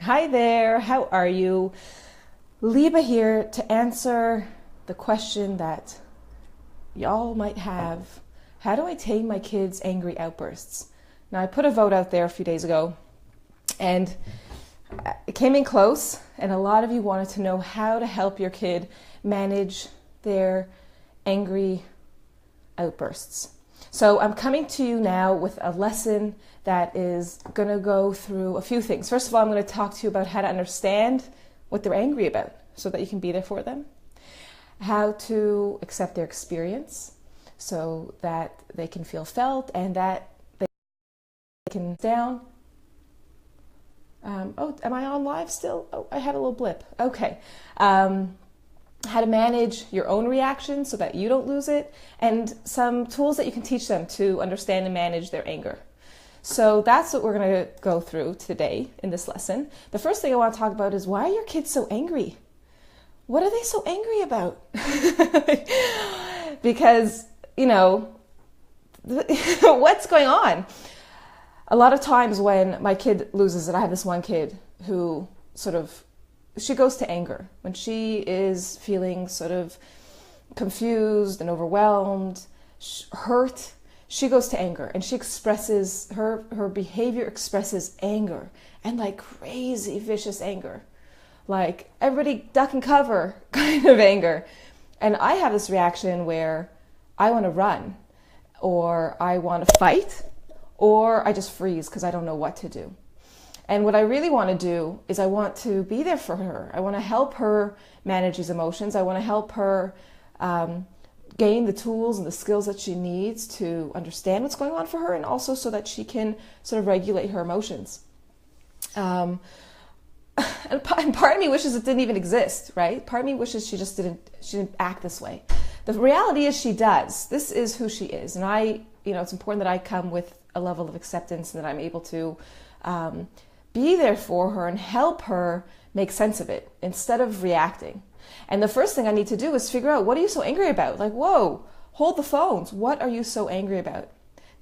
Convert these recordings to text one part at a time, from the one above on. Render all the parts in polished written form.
Hi there, how are you? Liba here to answer the question that y'all might have. How do I tame my kids' angry outbursts? Now, I put a vote out there a few days ago, and it came in close, and a lot of you wanted to know how to help your kid manage their angry outbursts. So I'm coming to you now with a lesson that is going to go through a few things. First of all, I'm going to talk to you about how to understand what they're angry about so that you can be there for them. How to accept their experience so that they can feel felt and that they can down. Oh, am I on live still? Oh, I had a little blip. Okay. How to manage your own reaction so that you don't lose it, and some tools that you can teach them to understand and manage their anger. So that's what we're going to go through today in this lesson. The first thing I want to talk about is, why are your kids so angry? What are they so angry about? Because, what's going on? A lot of times when my kid loses it, I have this one kid who she goes to anger. When she is feeling sort of confused and overwhelmed, hurt, she goes to anger, and she expresses, her behavior expresses anger, and like crazy vicious anger. Like everybody duck and cover kind of anger. And I have this reaction where I want to run, or I want to fight, or I just freeze because I don't know what to do. And what I really want to do is I want to be there for her. I want to help her manage these emotions. I want to help her gain the tools and the skills that she needs to understand what's going on for her, and also so that she can sort of regulate her emotions. And part of me wishes it didn't even exist, right? Part of me wishes she didn't act this way. The reality is she does. This is who she is. And it's important that I come with a level of acceptance and that I'm able to be there for her and help her make sense of it instead of reacting. And the first thing I need to do is figure out, what are you so angry about? Like, whoa, hold the phones. What are you so angry about?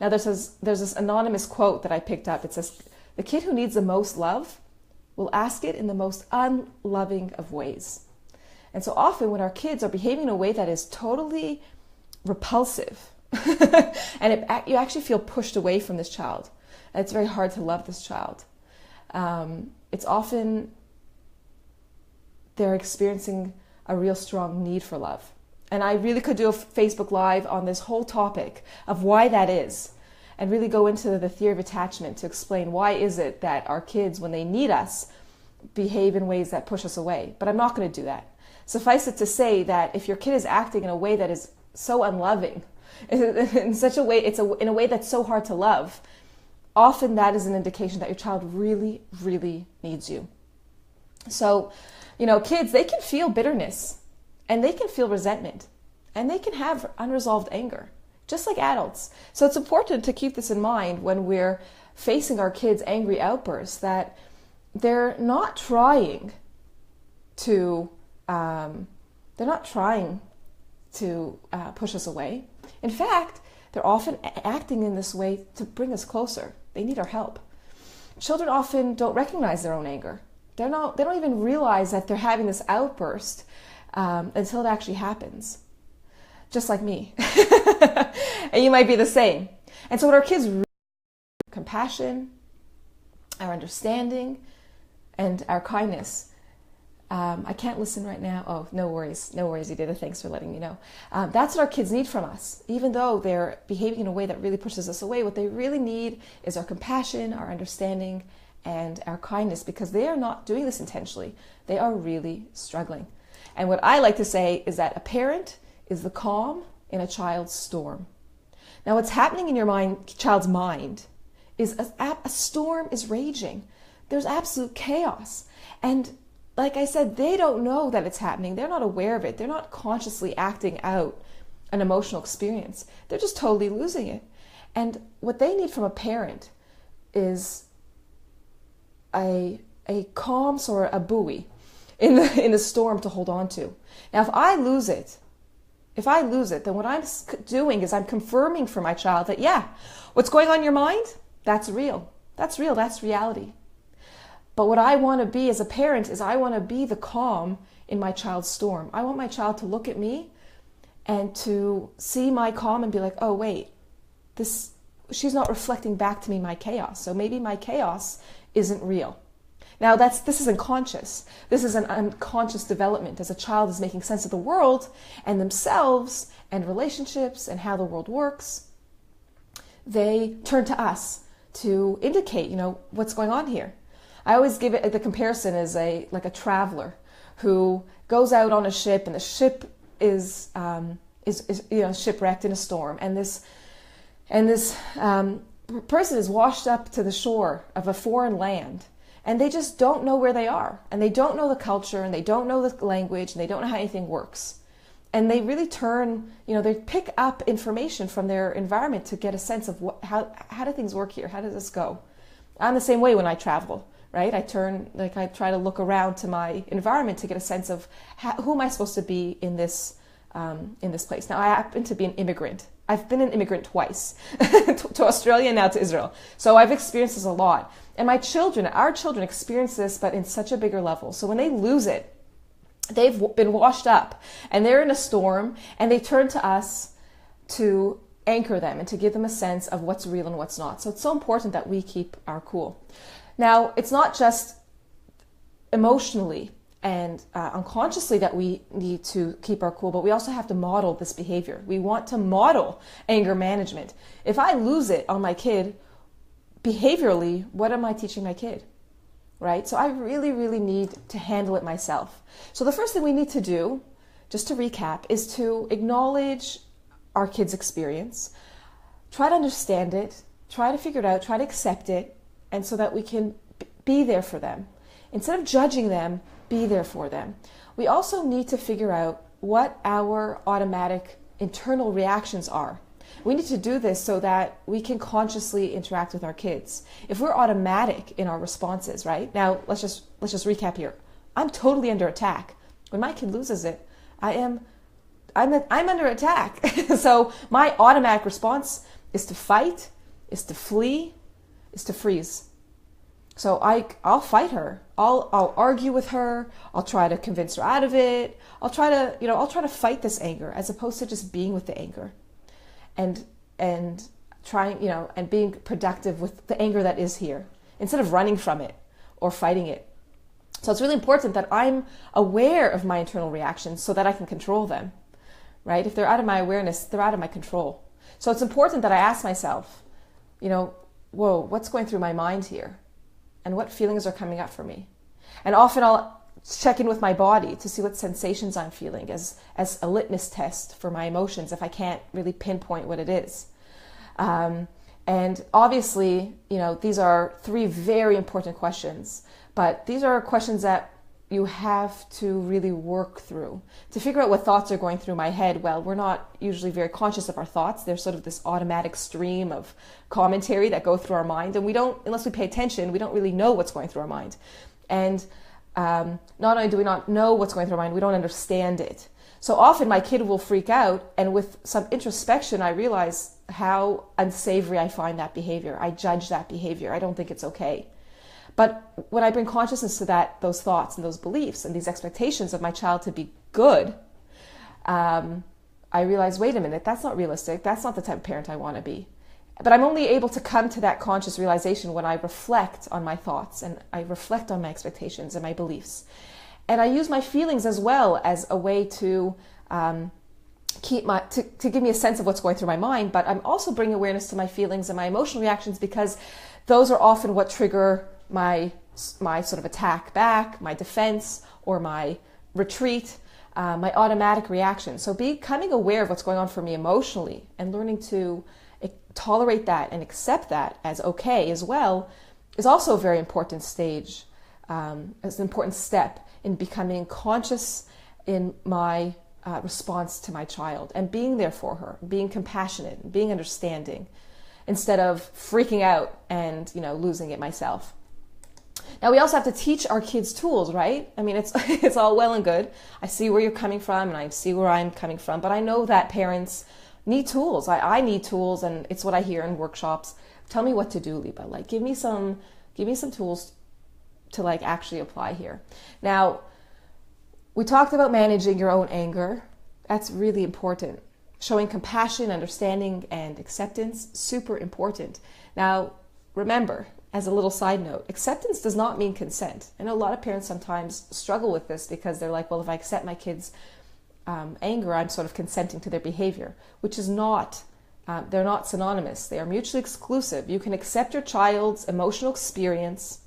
Now there's this anonymous quote that I picked up. It says, the kid who needs the most love will ask it in the most unloving of ways. And so often when our kids are behaving in a way that is totally repulsive, and you actually feel pushed away from this child, and it's very hard to love this child. It's often they're experiencing a real strong need for love. And I really could do a Facebook Live on this whole topic of why that is, and really go into the theory of attachment to explain why is it that our kids, when they need us, behave in ways that push us away. But I'm not going to do that. Suffice it to say that if your kid is acting in a way that is so unloving, in such a way, in a way that's so hard to love, often that is an indication that your child really, really needs you. So, kids, they can feel bitterness, and they can feel resentment, and they can have unresolved anger, just like adults. So it's important to keep this in mind when we're facing our kids' angry outbursts, that they're not trying to push us away. In fact, they're often acting in this way to bring us closer. They need our help. Children often don't recognize their own anger. They don't even realize that they're having this outburst until it actually happens. Just like me. And you might be the same. And so what our kids really need, compassion, our understanding, and our kindness. I can't listen right now. Oh, no worries, Edith. Thanks for letting me know. That's what our kids need from us. Even though they're behaving in a way that really pushes us away, what they really need is our compassion, our understanding, and our kindness, because they are not doing this intentionally. They are really struggling. And what I like to say is that a parent is the calm in a child's storm. Now, what's happening in your child's mind is a storm is raging. There's absolute chaos. And like I said, they don't know that it's happening. They're not aware of it. They're not consciously acting out an emotional experience. They're just totally losing it. And what they need from a parent is a calm or a buoy in the storm to hold on to. Now, if I lose it, then what I'm doing is I'm confirming for my child that, yeah, what's going on in your mind, that's real. That's real. That's reality. But what I want to be as a parent is I want to be the calm in my child's storm. I want my child to look at me and to see my calm and be like, oh wait, she's not reflecting back to me my chaos. So maybe my chaos isn't real. Now this isn't conscious. This is an unconscious development as a child is making sense of the world and themselves and relationships and how the world works. They turn to us to indicate, what's going on here. I always give it the comparison as like a traveler who goes out on a ship, and the ship is shipwrecked in a storm, and this person is washed up to the shore of a foreign land, and they just don't know where they are, and they don't know the culture, and they don't know the language, and they don't know how anything works. And they really they pick up information from their environment to get a sense of how do things work here? How does this go? I'm the same way when I travel. Right? I try to look around to my environment to get a sense of who am I supposed to be in this place. Now, I happen to be an immigrant. I've been an immigrant twice, to Australia and now to Israel. So I've experienced this a lot. And our children experience this, but in such a bigger level. So when they lose it, they've been washed up and they're in a storm, and they turn to us to anchor them and to give them a sense of what's real and what's not. So it's so important that we keep our cool. Now, it's not just emotionally and unconsciously that we need to keep our cool, but we also have to model this behavior. We want to model anger management. If I lose it on my kid, behaviorally, what am I teaching my kid? Right? So I really, really need to handle it myself. So the first thing we need to do, just to recap, is to acknowledge our kid's experience, try to understand it, try to figure it out, try to accept it, and so that we can be there for them. Instead of judging them, be there for them. We also need to figure out what our automatic internal reactions are. We need to do this so that we can consciously interact with our kids. If we're automatic in our responses, right? Now, let's just recap here. I'm totally under attack. When my kid loses it, I'm under attack. So my automatic response is to fight, is to flee, is to freeze. So I'll fight her. I'll argue with her. I'll try to convince her out of it. I'll try to fight this anger as opposed to just being with the anger, and trying, and being productive with the anger that is here instead of running from it or fighting it. So it's really important that I'm aware of my internal reactions so that I can control them, right? If they're out of my awareness, they're out of my control. So it's important that I ask myself, whoa, what's going through my mind here? And what feelings are coming up for me? And often I'll check in with my body to see what sensations I'm feeling as a litmus test for my emotions if I can't really pinpoint what it is. And obviously, these are 3 very important questions, but these are questions that you have to really work through to figure out what thoughts are going through my head. Well, we're not usually very conscious of our thoughts. There's sort of this automatic stream of commentary that go through our mind, and we don't, unless we pay attention, we don't really know what's going through our mind. And not only do we not know what's going through our mind, we don't understand it. So often my kid will freak out, and with some introspection, I realize how unsavory I find that behavior. I judge that behavior. I don't think it's okay. But when I bring consciousness to those thoughts and those beliefs and these expectations of my child to be good, I realize, wait a minute, that's not realistic. That's not the type of parent I want to be. But I'm only able to come to that conscious realization when I reflect on my thoughts and I reflect on my expectations and my beliefs. And I use my feelings as well as a way to to give me a sense of what's going through my mind. But I'm also bringing awareness to my feelings and my emotional reactions, because those are often what trigger my sort of attack back, my defense, or my retreat, my automatic reaction. So becoming aware of what's going on for me emotionally and learning to tolerate that and accept that as okay as well is also a very important stage, as an important step in becoming conscious in my response to my child and being there for her, being compassionate, being understanding, instead of freaking out and losing it myself. Now, we also have to teach our kids tools, right? I mean, it's all well and good. I see where you're coming from and I see where I'm coming from, but I know that parents need tools. I need tools, and it's what I hear in workshops. Tell me what to do, Liba. Like, give me some tools to like actually apply here. Now, we talked about managing your own anger. That's really important. Showing compassion, understanding, and acceptance, super important. Now, remember, as a little side note, acceptance does not mean consent. I know a lot of parents sometimes struggle with this because they're like, well, if I accept my kids' anger, I'm sort of consenting to their behavior, which is not, they're not synonymous. They are mutually exclusive. You can accept your child's emotional experience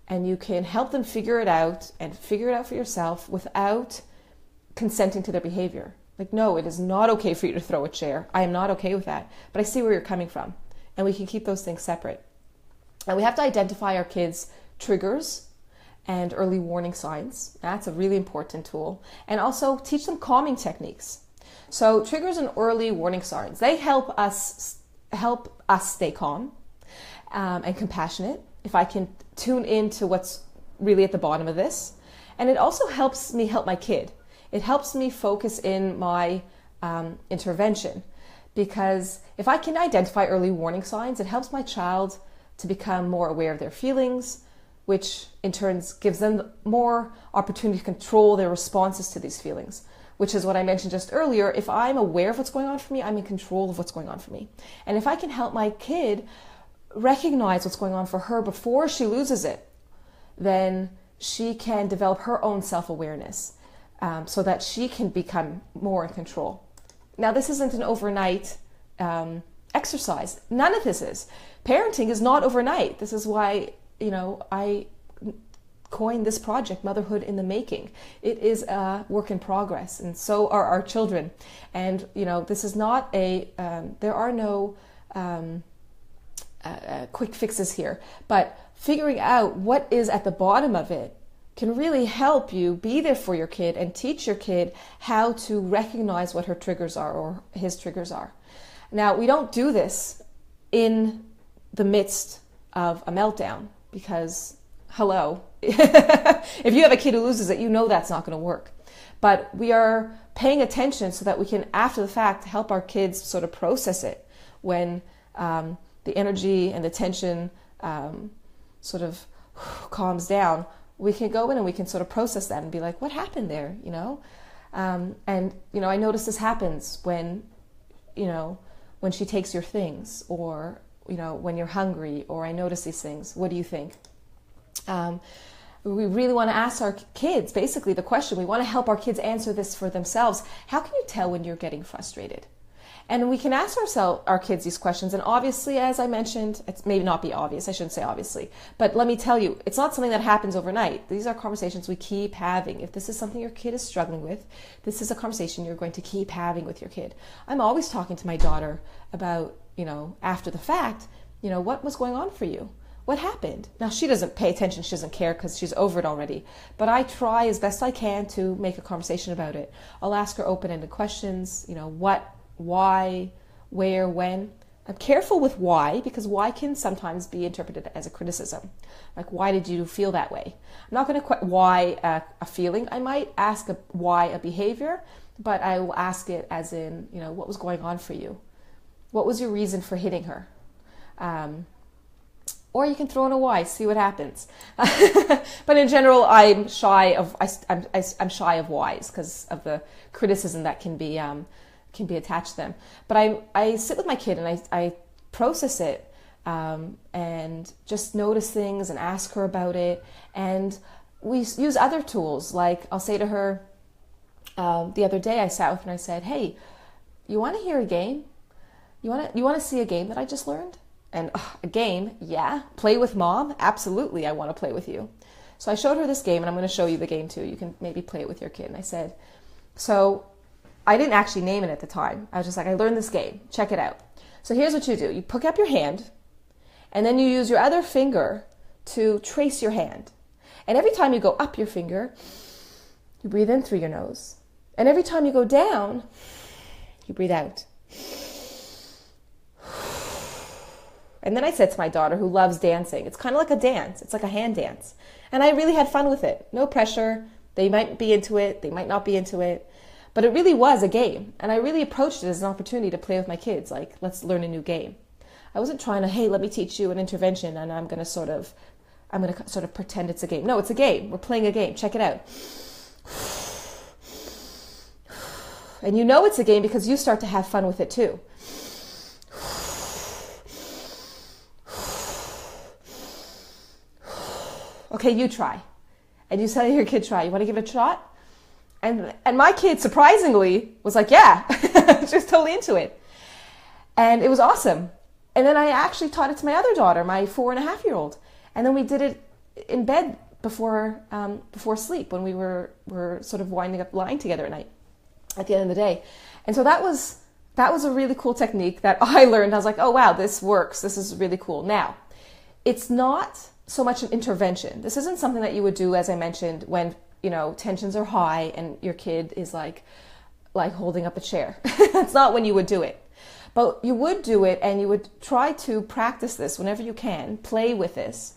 and you can help them figure it out and figure it out for yourself without consenting to their behavior. Like, no, it is not okay for you to throw a chair. I am not okay with that. But I see where you're coming from. And we can keep those things separate. And we have to identify our kids' triggers and early warning signs. That's a really important tool. And also teach them calming techniques. So triggers and early warning signs, they help us stay calm and compassionate. If I can tune into what's really at the bottom of this. And it also helps me help my kid. It helps me focus in my intervention, because if I can identify early warning signs, it helps my child to become more aware of their feelings, which in turn gives them more opportunity to control their responses to these feelings, which is what I mentioned just earlier. If I'm aware of what's going on for me, I'm in control of what's going on for me. And if I can help my kid recognize what's going on for her before she loses it, then she can develop her own self-awareness. So that she can become more in control. Now, this isn't an overnight exercise. None of this is. Parenting is not overnight. This is why, I coined this project, Motherhood in the Making. It is a work in progress, and so are our children. And, this is not there are no quick fixes here. But figuring out what is at the bottom of it can really help you be there for your kid and teach your kid how to recognize what her triggers are or his triggers are. Now, we don't do this in the midst of a meltdown because, hello, if you have a kid who loses it, that's not going to work. But we are paying attention so that we can, after the fact, help our kids sort of process it when the energy and the tension sort of calms down. We can go in and we can sort of process that and be like, what happened there, And, I notice this happens when she takes your things, or, when you're hungry, or I notice these things. What do you think? We really want to ask our kids, basically the question, we want to help our kids answer this for themselves. How can you tell when you're getting frustrated? And we can ask our kids these questions. And obviously, as I mentioned, it may not be obvious. I shouldn't say obviously. But let me tell you, it's not something that happens overnight. These are conversations we keep having. If this is something your kid is struggling with, this is a conversation you're going to keep having with your kid. I'm always talking to my daughter about, after the fact, what was going on for you? What happened? Now, she doesn't pay attention. She doesn't care because she's over it already. But I try as best I can to make a conversation about it. I'll ask her open-ended questions, what, why, where, when. I'm careful with why, because why can sometimes be interpreted as a criticism. Like, why did you feel that way? I'm not going to why a feeling. I might ask why a behavior, but I will ask it as in, what was going on for you? What was your reason for hitting her? Or you can throw in a why, see what happens. But in general, I'm shy of whys because of the criticism that can be attached to them. But I sit with my kid and I process it and just notice things and ask her about it. And we use other tools. Like I'll say to her, the other day I sat with her and I said, hey, you want to hear a game? You want to see a game that I just learned? And a game, yeah. Play with mom? Absolutely, I want to play with you. So I showed her this game, and I'm going to show you the game too. You can maybe play it with your kid. And I said, so I didn't actually name it at the time. I was just like, I learned this game. Check it out. So here's what you do. You pick up your hand, and then you use your other finger to trace your hand. And every time you go up your finger, you breathe in through your nose. And every time you go down, you breathe out. And then I said to my daughter, who loves dancing, it's kind of like a dance. It's like a hand dance. And I really had fun with it. No pressure. They might be into it. They might not be into it. But it really was a game. And I really approached it as an opportunity to play with my kids. Like, let's learn a new game. I wasn't trying to, hey, let me teach you an intervention and I'm going to sort of I'm going to sort of pretend it's a game. No, it's a game. We're playing a game. Check it out. And you know it's a game because you start to have fun with it too. Okay, you try. And you tell your kid, try. You want to give it a shot? And my kid, surprisingly, was like, yeah. She was totally into it. And it was awesome. And then I actually taught it to my other daughter, my 4.5-year-old. And then we did it in bed before sleep, when we were sort of winding up lying together at night at the end of the day. And so that was a really cool technique that I learned. I was like, oh wow, this works. This is really cool. Now, it's not so much an intervention. This isn't something that you would do, as I mentioned, when tensions are high and your kid is like holding up a chair. That's not when you would do it. But you would do it, and you would try to practice this whenever you can, play with this,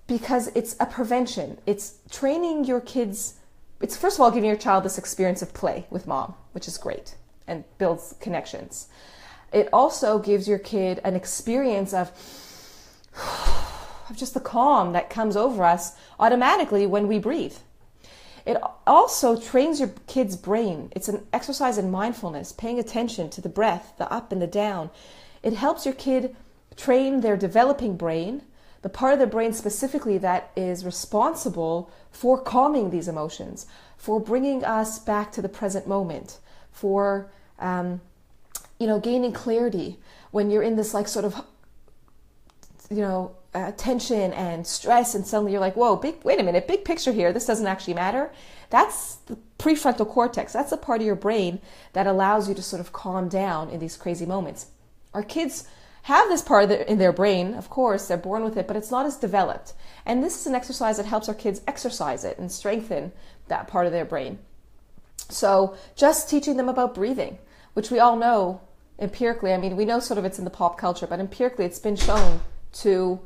because it's a prevention. It's training your kids. It's first of all giving your child this experience of play with mom, which is great and builds connections. It also gives your kid an experience of just the calm that comes over us automatically when we breathe. It also trains your kid's brain. It's an exercise in mindfulness, paying attention to the breath, the up and the down. It helps your kid train their developing brain, the part of the brain specifically that is responsible for calming these emotions, for bringing us back to the present moment, for gaining clarity when you're in this sort of tension and stress, and suddenly you're like, whoa, wait a minute, big picture here, this doesn't actually matter. That's the prefrontal cortex. That's the part of your brain that allows you to sort of calm down in these crazy moments. Our kids have this part in their brain, of course, they're born with it, but it's not as developed. And this is an exercise that helps our kids exercise it and strengthen that part of their brain. So just teaching them about breathing, which we all know empirically, we know sort of it's in the pop culture, but empirically it's been shown to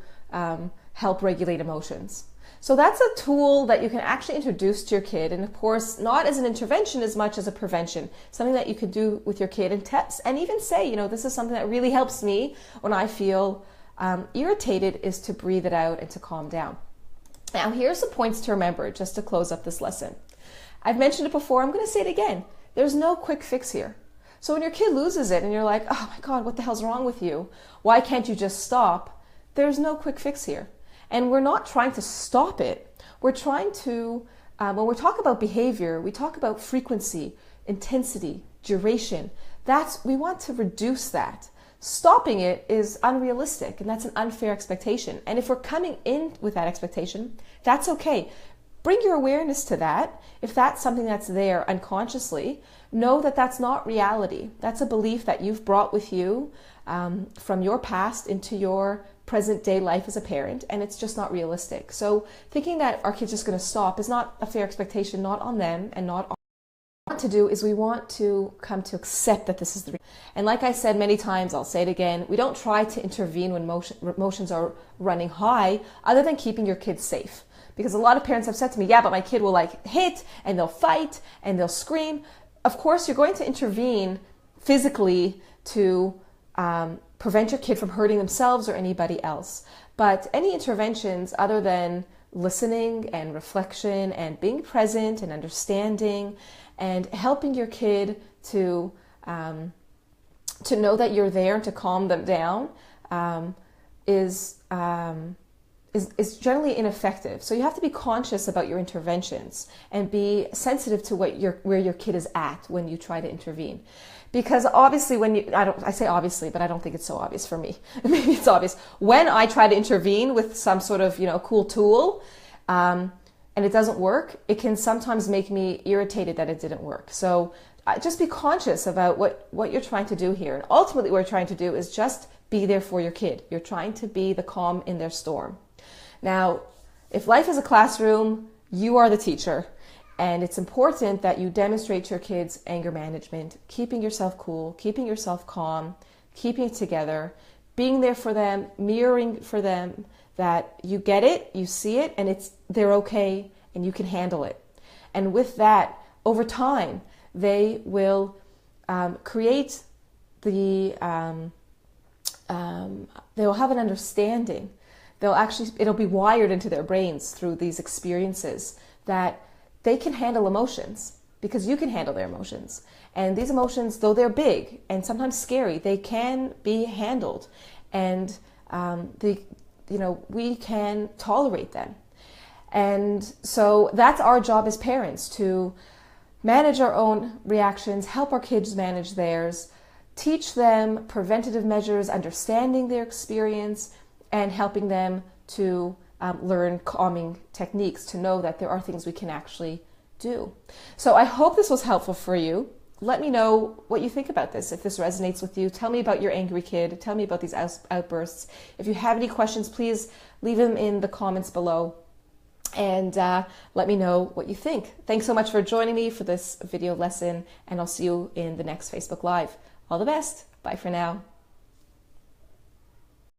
help regulate emotions. So that's a tool that you can actually introduce to your kid, and of course not as an intervention as much as a prevention, something that you could do with your kid and test, and even say, this is something that really helps me when I feel irritated, is to breathe it out and to calm down. Now here's the points to remember just to close up this lesson. I've mentioned it before, I'm going to say it again. There's no quick fix here. So when your kid loses it and you're like, oh my God, what the hell's wrong with you? Why can't you just stop? There's no quick fix here. And we're not trying to stop it. We're trying to, when we talk about behavior, we talk about frequency, intensity, duration. We want to reduce that. Stopping it is unrealistic, and that's an unfair expectation. And if we're coming in with that expectation, that's okay. Bring your awareness to that. If that's something that's there unconsciously, know that that's not reality. That's a belief that you've brought with you from your past into your present day life as a parent, and it's just not realistic. So thinking that our kid's just going to stop is not a fair expectation, not on them and not on. What we want to do is we want to come to accept that this is the. And like I said many times, I'll say it again, we don't try to intervene when emotions are running high, other than keeping your kids safe. Because a lot of parents have said to me, yeah, but my kid will hit and they'll fight and they'll scream. Of course, you're going to intervene physically to prevent your kid from hurting themselves or anybody else. But any interventions other than listening and reflection and being present and understanding and helping your kid to know that you're there and to calm them down is generally ineffective. So you have to be conscious about your interventions and be sensitive to where your kid is at when you try to intervene. Because obviously I say obviously, but I don't think it's so obvious for me. Maybe it's obvious. When I try to intervene with some sort of, cool tool, and it doesn't work, it can sometimes make me irritated that it didn't work. So just be conscious about what you're trying to do here. And ultimately what you're trying to do is just be there for your kid. You're trying to be the calm in their storm. Now, if life is a classroom, you are the teacher. And it's important that you demonstrate to your kids anger management, keeping yourself cool, keeping yourself calm, keeping it together, being there for them, mirroring for them that you get it, you see it, and they're okay and you can handle it. And with that, over time, they will create they will have an understanding it'll be wired into their brains through these experiences that they can handle emotions, because you can handle their emotions. And these emotions, though they're big and sometimes scary, they can be handled, and we can tolerate them. And so that's our job as parents, to manage our own reactions, help our kids manage theirs, teach them preventative measures, understanding their experience, and helping them to learn calming techniques, to know that there are things we can actually do. So I hope this was helpful for you. Let me know what you think about this. If this resonates with you, tell me about your angry kid. Tell me about these outbursts. If you have any questions, please leave them in the comments below, and let me know what you think. Thanks so much for joining me for this video lesson, and I'll see you in the next Facebook Live. All the best. Bye for now.